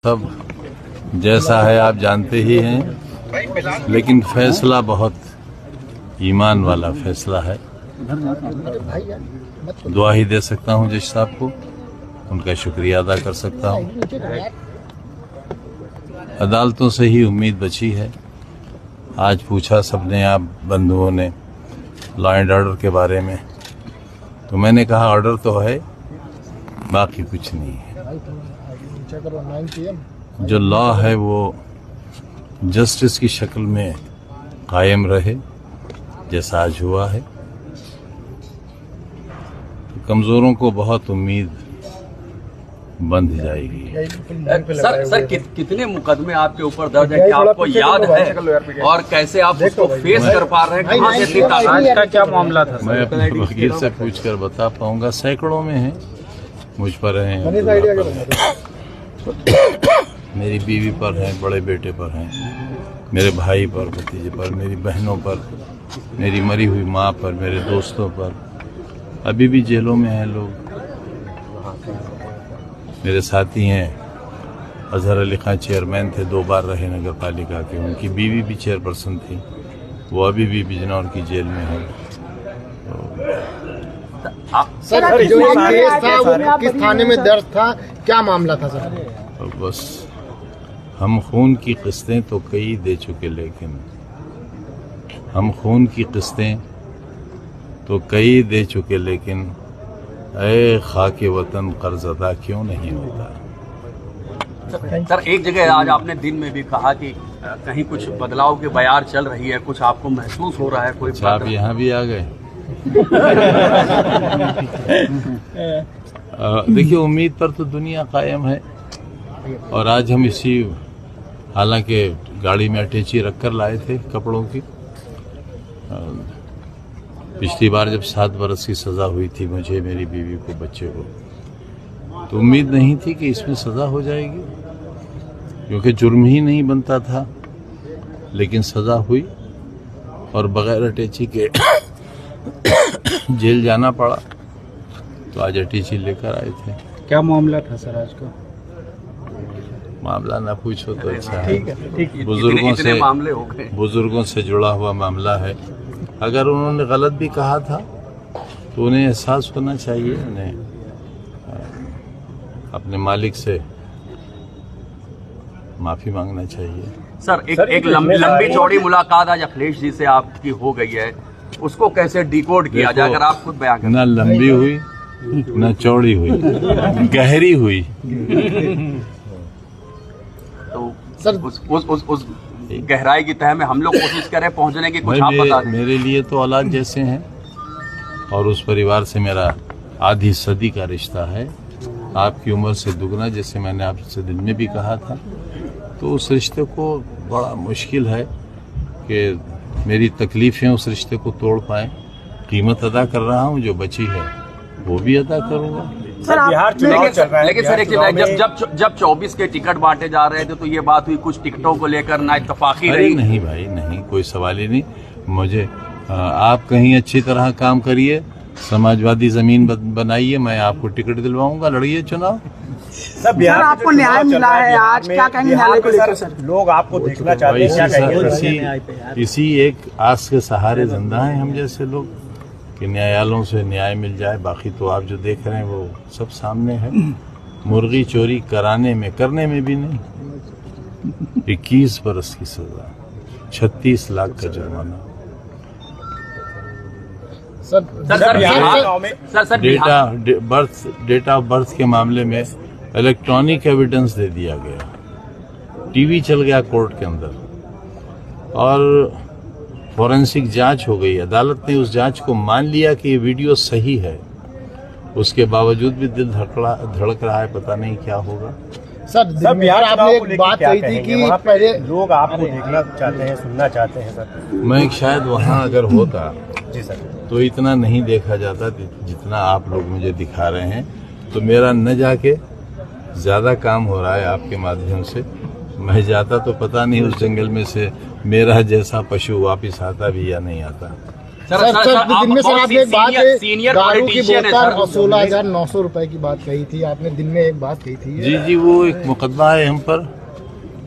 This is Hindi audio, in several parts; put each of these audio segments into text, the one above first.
सब जैसा है आप जानते ही हैं, लेकिन फैसला बहुत ईमान वाला फैसला है। दुआ ही दे सकता हूं जज साहब को, उनका शुक्रिया अदा कर सकता हूं। अदालतों से ही उम्मीद बची है। आज पूछा सबने, आप बंधुओं ने, लॉ एंड ऑर्डर के बारे में, तो मैंने कहा ऑर्डर तो है, बाकी कुछ नहीं है। जो लॉ है वो जस्टिस की शक्ल में कायम रहे, जैसा आज हुआ है। तो कमजोरों को बहुत उम्मीद बंध जाएगी। सर कितने मुकदमे आपके ऊपर दर्ज है, क्या आपको याद है, और कैसे आप उसको फेस कर पा रहे हैं? कहाँ से इतनी ताकत का क्या मामला था? मैं अपने वकील से पूछकर बता पाऊंगा। सैकड़ों में हैं, मुझ पर हैं, मेरी बीवी पर हैं, बड़े बेटे पर हैं, मेरे भाई पर, भतीजे पर, मेरी बहनों पर, मेरी मरी हुई माँ पर, मेरे दोस्तों पर। अभी भी जेलों में हैं लोग। मेरे साथी हैं, अजहर अली खान चेयरमैन थे, 2 बार रहे नगर पालिका के, उनकी बीवी भी चेयरपर्सन थी, वो अभी भी बिजनौर की जेल में है। सर जो केस था वो किस थाने में दर्ज था, क्या मामला था सर? बस हम खून की किस्तें तो कई दे चुके, लेकिन हम खून की किस्तें तो कई दे चुके, लेकिन ऐ खाके वतन कर्ज अदा क्यों नहीं होता। सर एक जगह आज आपने दिन में भी कहा कि कहीं कुछ बदलाव के बयार चल रही है, कुछ आपको महसूस हो रहा है कोई? आप यहाँ भी आ गए। देखिए, उम्मीद पर तो दुनिया कायम है, और आज हम इसी, हालांकि गाड़ी में अटैची रखकर लाए थे कपड़ों की। पिछली बार जब 7 बरस की सजा हुई थी मुझे, मेरी बीवी को, बच्चे को, तो उम्मीद नहीं थी कि इसमें सजा हो जाएगी, क्योंकि जुर्म ही नहीं बनता था, लेकिन सजा हुई और बगैर अटैची के जेल जाना पड़ा। तो आज अटैची लेकर आए थे। क्या मामला था सर आज का? मामला ना पूछो तो अच्छा है। ठीक है। बुजुर्गों से जुड़ा हुआ मामला है। अगर उन्होंने गलत भी कहा था तो उन्हें एहसास होना चाहिए, उन्हें अपने मालिक से माफी मांगना चाहिए। सर एक लंबी चौड़ी मुलाकात आज अखिलेश जी से आपकी हो गई है, उसको कैसे डिकोड किया जाए, अगर आप खुद बयान करें? ना लंबी हुई, ना चौड़ी हुई, गहरी हुई। तो सर उस गहराई की तह में हम लोग कोशिश करें पहुंचने की, कुछ आप बता दें। मेरे लिए तो औलाद जैसे हैं, और उस परिवार से मेरा आधी सदी का रिश्ता है, आपकी उम्र से दुगना, जैसे मैंने आपसे दिन में भी कहा था। तो उस रिश्ते को बड़ा मुश्किल है कि मेरी तकलीफें उस रिश्ते को तोड़ पाएं। कीमत अदा कर रहा हूं, जो बची है वो भी अदा करूंगा। लेकिन सर एक चीज, जब 24 के टिकट बांटे जा रहे थे तो ये बात हुई कुछ टिकटों को लेकर ना इत्तेफाकी रही। नहीं भाई, नहीं, कोई सवाल ही नहीं। मुझे आप कहीं अच्छी तरह काम करिए, समाजवादी जमीन बनाइए, मैं आपको टिकट दिलवाऊंगा, लड़िए चुनाव। सर आपको न्याय मिला है, आज क्या कहेंगे न्याय को लेकर? सर लोग आपको देखना चाहते हैं, क्या कहेंगे? इसी एक आस के सहारे जिंदा हैं हम जैसे लोग, कि न्यायालयों से न्याय मिल जाए। बाकी तो आप जो देख रहे हैं वो सब सामने है। मुर्गी चोरी करने में भी नहीं, 21 बरस की सजा, 36 लाख का जुर्माना। डेट ऑफ बर्थ के मामले में इलेक्ट्रॉनिक एविडेंस दे दिया गया, टीवी चल गया कोर्ट के अंदर, और फॉरेंसिक जांच हो गई। अदालत ने उस जांच को मान लिया कि ये वीडियो सही है, उसके बावजूद भी दिल धड़क रहा है, पता नहीं क्या होगा। सर बिहार आपने एक बात कही थी कि पहले लोग आपको देखना चाहते हैं, सुनना चाहते हैं। सर मैं शायद वहाँ अगर होता जी सर, तो इतना नहीं देखा जाता जितना आप लोग मुझे दिखा रहे हैं। तो मेरा न जाके ज्यादा काम हो रहा है आपके माध्यम से। मैं जाता तो पता नहीं उस जंगल में से मेरा जैसा पशु वापिस आता भी या नहीं आता। दिन में सर आपने एक बात सीनियर दारू की पॉलिटिशियन है बोतल सर। और 16,900 रुपए की बात कही थी आपने, दिन में एक बात कही थी। जी जी, वो एक मुकदमा है हम पर।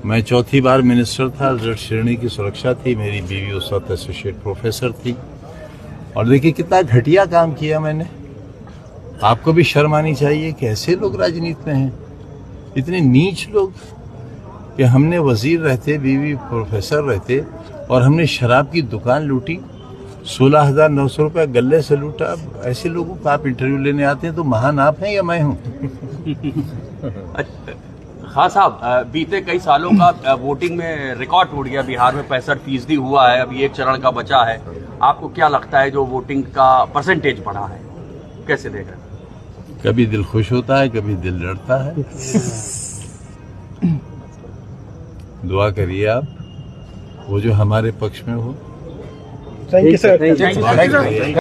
मैं चौथी बार मिनिस्टर था, जट श्रेणी की सुरक्षा थी, मेरी बीवी उस वक्त एसोसिएट प्रोफेसर थी। और देखिए कितना घटिया काम किया मैंने। आपको भी शर्म आनी चाहिए कि ऐसे लोग राजनीति में हैं, इतने नीच लोग कि हमने वजीर रहते, बीवी प्रोफेसर रहते, और हमने शराब की दुकान लूटी, 16,900 रुपये गले से लूटा। ऐसे लोगों का आप इंटरव्यू लेने आते हैं तो महान आप हैं या मैं हूँ? हाँ साहब, बीते कई सालों का वोटिंग में रिकॉर्ड टूट गया। बिहार में 65% हुआ है, अभी एक चरण का बचा है। आपको क्या लगता है जो वोटिंग का परसेंटेज बढ़ा है, कैसे देख रहे हैं? कभी दिल खुश होता है, कभी दिल डरता है। दुआ करिए आप, वो जो हमारे पक्ष में हो। Thank you sir.